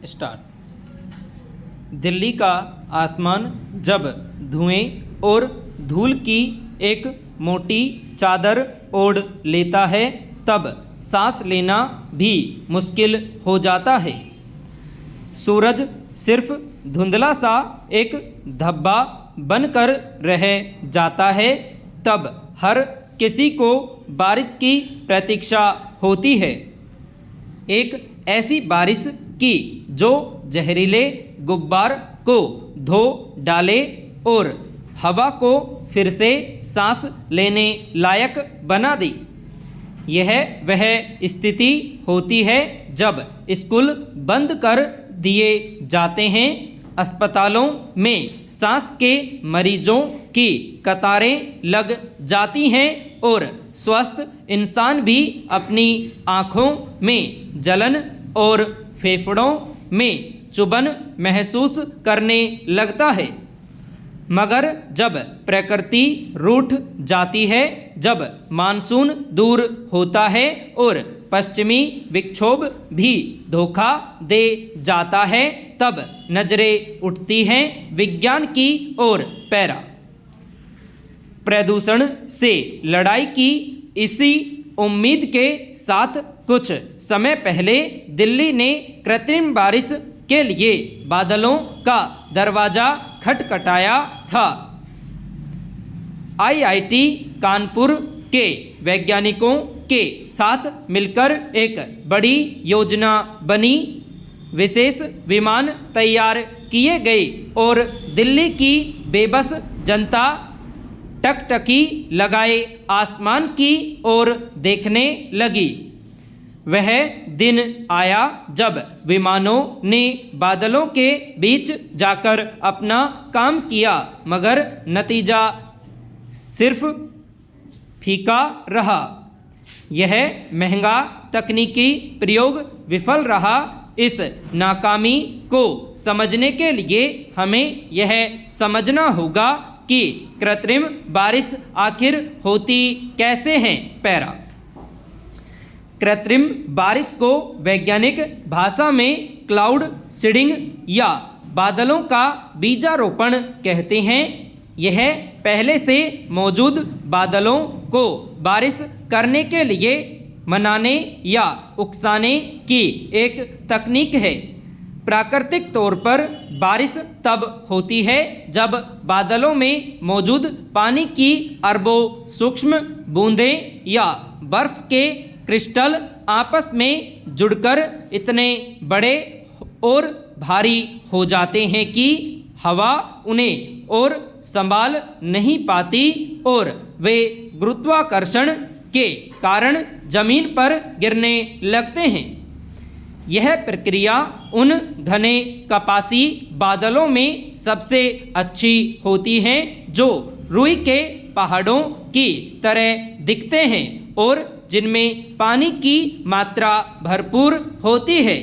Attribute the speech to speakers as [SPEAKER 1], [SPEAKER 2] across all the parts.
[SPEAKER 1] Start. Delhi का आसमान जब धुएं और धूल की एक मोटी चादर ओढ़ लेता है तब सांस लेना भी मुश्किल हो जाता है। सूरज सिर्फ धुंधला सा एक धब्बा बनकर रह जाता है। तब हर किसी को बारिश की प्रतीक्षा होती है, एक ऐसी बारिश की जो जहरीले गुब्बार को धो डाले और हवा को फिर से सांस लेने लायक बना दे। यह वह स्थिति होती है जब स्कूल बंद कर दिए जाते हैं, अस्पतालों में सांस के मरीजों की कतारें लग जाती हैं और स्वस्थ इंसान भी अपनी आँखों में जलन और फेफड़ों में चुभन महसूस करने लगता है। मगर जब प्रकृति रूठ जाती है, जब मानसून दूर होता है और पश्चिमी विक्षोभ भी धोखा दे जाता है, तब नजरें उठती हैं विज्ञान की ओर। पैरा। प्रदूषण से लड़ाई की इसी उम्मीद के साथ कुछ समय पहले दिल्ली ने कृत्रिम बारिश के लिए बादलों का दरवाजा खटखटाया था। आईआईटी कानपुर के वैज्ञानिकों के साथ मिलकर एक बड़ी योजना बनी। विशेष विमान तैयार किए गए और दिल्ली की बेबस जनता टकटकी लगाए आसमान की ओर देखने लगी। वह दिन आया जब विमानों ने बादलों के बीच जाकर अपना काम किया, मगर नतीजा सिर्फ फीका रहा। यह महंगा तकनीकी प्रयोग विफल रहा। इस नाकामी को समझने के लिए हमें यह समझना होगा कि कृत्रिम बारिश आखिर होती कैसे हैं। पैरा। कृत्रिम बारिश को वैज्ञानिक भाषा में क्लाउड सीडिंग या बादलों का बीजारोपण कहते हैं। यह पहले से मौजूद बादलों को बारिश करने के लिए मनाने या उकसाने की एक तकनीक है। प्राकृतिक तौर पर बारिश तब होती है जब बादलों में मौजूद पानी की अरबों सूक्ष्म बूंदें या बर्फ के क्रिस्टल आपस में जुड़कर इतने बड़े और भारी हो जाते हैं कि हवा उन्हें और संभाल नहीं पाती और वे गुरुत्वाकर्षण के कारण जमीन पर गिरने लगते हैं। यह प्रक्रिया उन घने कपासी बादलों में सबसे अच्छी होती है जो रुई के पहाड़ों की तरह दिखते हैं और जिनमें पानी की मात्रा भरपूर होती है।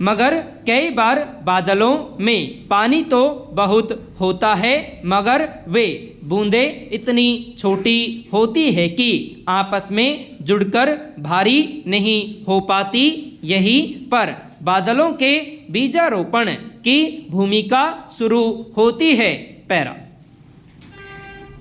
[SPEAKER 1] मगर कई बार बादलों में पानी तो बहुत होता है, मगर वे बूंदें इतनी छोटी होती है कि आपस में जुड़कर भारी नहीं हो पाती। यहीं पर बादलों के बीजारोपण की भूमिका शुरू होती है। पैरा।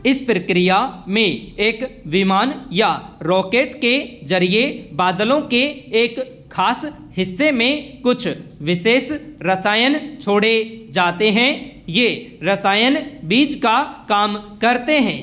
[SPEAKER 1] इस प्रक्रिया में एक विमान या रॉकेट के जरिए बादलों के एक खास हिस्से में कुछ विशेष रसायन छोड़े जाते हैं। ये रसायन बीज का काम करते हैं।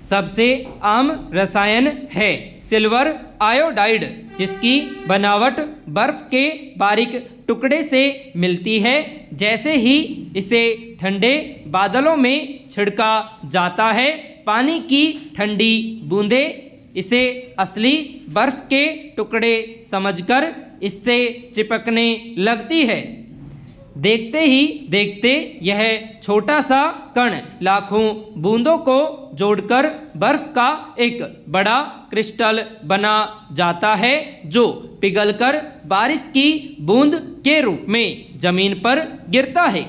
[SPEAKER 1] सबसे आम रसायन है सिल्वर आयोडाइड, जिसकी बनावट बर्फ के बारीक टुकड़े से मिलती है। जैसे ही इसे ठंडे बादलों में छिड़का जाता है, पानी की ठंडी बूंदें इसे असली बर्फ के टुकड़े समझकर इससे चिपकने लगती है। देखते ही देखते यह छोटा सा कण लाखों बूंदों को जोड़कर बर्फ का एक बड़ा क्रिस्टल बना जाता है, जो पिघलकर बारिश की बूंद के रूप में जमीन पर गिरता है।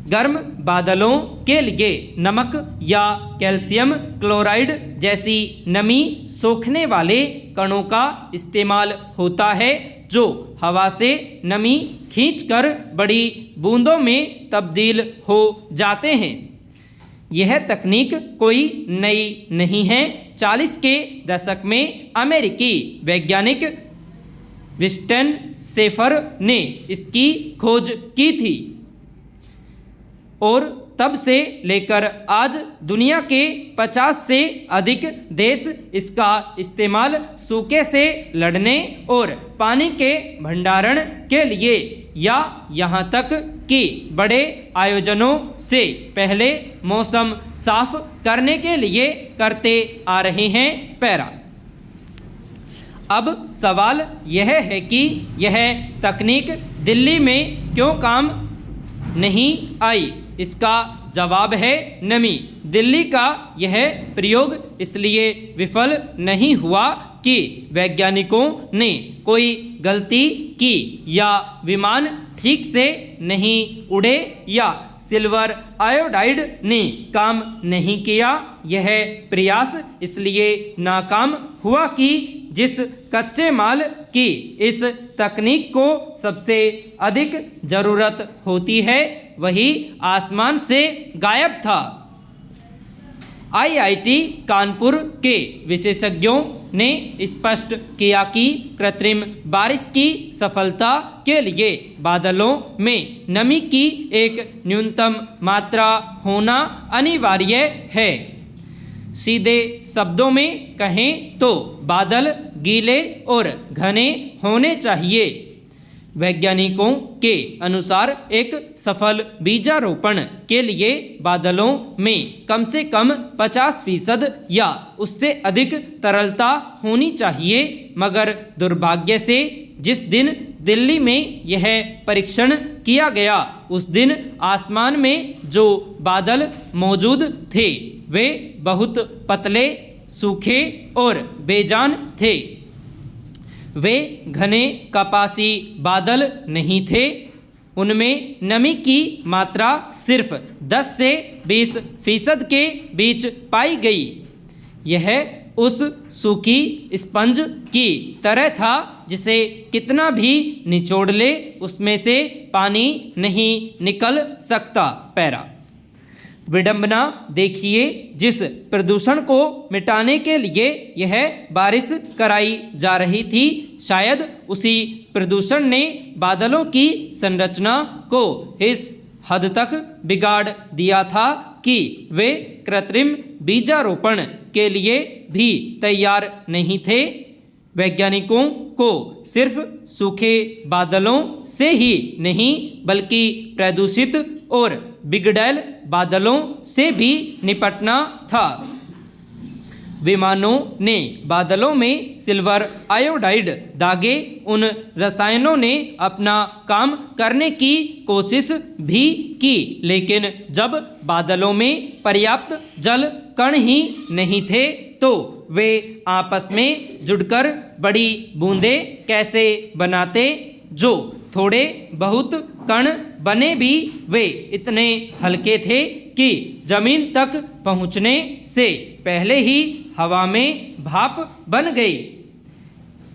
[SPEAKER 1] गर्म बादलों के लिए नमक या कैल्शियम क्लोराइड जैसी नमी सोखने वाले कणों का इस्तेमाल होता है, जो हवा से नमी खींचकर बड़ी बूंदों में तब्दील हो जाते हैं। यह तकनीक कोई नई नहीं है। 40 के दशक में अमेरिकी वैज्ञानिक विस्टन शेफर ने इसकी खोज की थी और तब से लेकर आज दुनिया के 50 से अधिक देश इसका इस्तेमाल सूखे से लड़ने और पानी के भंडारण के लिए या यहाँ तक कि बड़े आयोजनों से पहले मौसम साफ करने के लिए करते आ रहे हैं। पैरा। अब सवाल यह है कि यह तकनीक दिल्ली में क्यों काम नहीं आई। इसका जवाब है नमी। दिल्ली का यह प्रयोग इसलिए विफल नहीं हुआ कि वैज्ञानिकों ने कोई गलती की या विमान ठीक से नहीं उड़े या सिल्वर आयोडाइड ने काम नहीं किया। यह प्रयास इसलिए नाकाम हुआ कि जिस कच्चे माल की इस तकनीक को सबसे अधिक ज़रूरत होती है वही आसमान से गायब था। IIT कानपुर के विशेषज्ञों ने स्पष्ट किया कि कृत्रिम बारिश की सफलता के लिए बादलों में नमी की एक न्यूनतम मात्रा होना अनिवार्य है। सीधे शब्दों में कहें तो बादल गीले और घने होने चाहिए। वैज्ञानिकों के अनुसार एक सफल बीजारोपण के लिए बादलों में कम से कम 50% या उससे अधिक तरलता होनी चाहिए, मगर दुर्भाग्य से जिस दिन दिल्ली में यह परीक्षण किया गया उस दिन आसमान में जो बादल मौजूद थे वे बहुत पतले, सूखे और बेजान थे। वे घने कपासी बादल नहीं थे। उनमें नमी की मात्रा सिर्फ 10 से 20% के बीच पाई गई। यह उस सूखी स्पंज की तरह था जिसे कितना भी निचोड़ ले उसमें से पानी नहीं निकल सकता। पैरा। विडंबना देखिए, जिस प्रदूषण को मिटाने के लिए यह बारिश कराई जा रही थी, शायद उसी प्रदूषण ने बादलों की संरचना को इस हद तक बिगाड़ दिया था कि वे कृत्रिम बीजारोपण के लिए भी तैयार नहीं थे। वैज्ञानिकों को सिर्फ सूखे बादलों से ही नहीं बल्कि प्रदूषित और बिगड़ैल बादलों से भी निपटना था। विमानों ने बादलों में सिल्वर आयोडाइड दागे। उन रसायनों ने अपना काम करने की कोशिश भी की, लेकिन जब बादलों में पर्याप्त जल कण ही नहीं थे तो वे आपस में जुड़कर बड़ी बूंदें कैसे बनाते। जो थोड़े बहुत कण बने भी वे इतने हल्के थे कि जमीन तक पहुंचने से पहले ही हवा में भाप बन गई।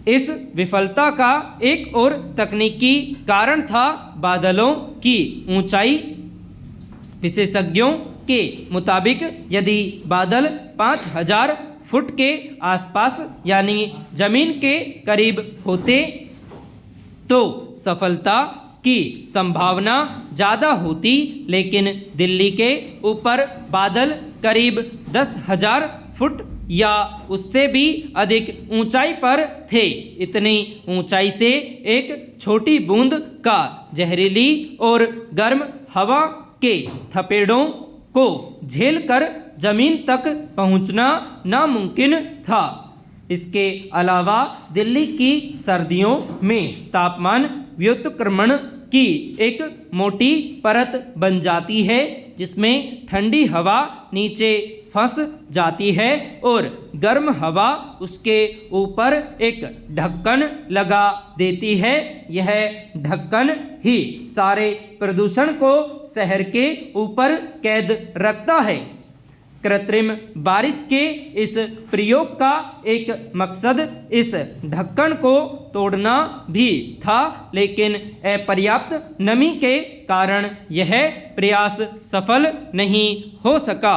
[SPEAKER 1] इस विफलता का एक और तकनीकी कारण था बादलों की ऊंचाई। विशेषज्ञों के मुताबिक यदि बादल 5000 फुट के आसपास यानी जमीन के करीब होते तो सफलता की संभावना ज़्यादा होती, लेकिन दिल्ली के ऊपर बादल करीब 10,000 फुट या उससे भी अधिक ऊंचाई पर थे। इतनी ऊंचाई से एक छोटी बूंद का जहरीली और गर्म हवा के थपेड़ों को झेलकर जमीन तक पहुंचना नामुमकिन था। इसके अलावा दिल्ली की सर्दियों में तापमान व्युत्क्रमण की एक मोटी परत बन जाती है जिसमें ठंडी हवा नीचे फंस जाती है और गर्म हवा उसके ऊपर एक ढक्कन लगा देती है। यह ढक्कन ही सारे प्रदूषण को शहर के ऊपर कैद रखता है। कृत्रिम बारिश के इस प्रयोग का एक मकसद इस ढक्कन को तोड़ना भी था, लेकिन अपर्याप्त नमी के कारण यह प्रयास सफल नहीं हो सका।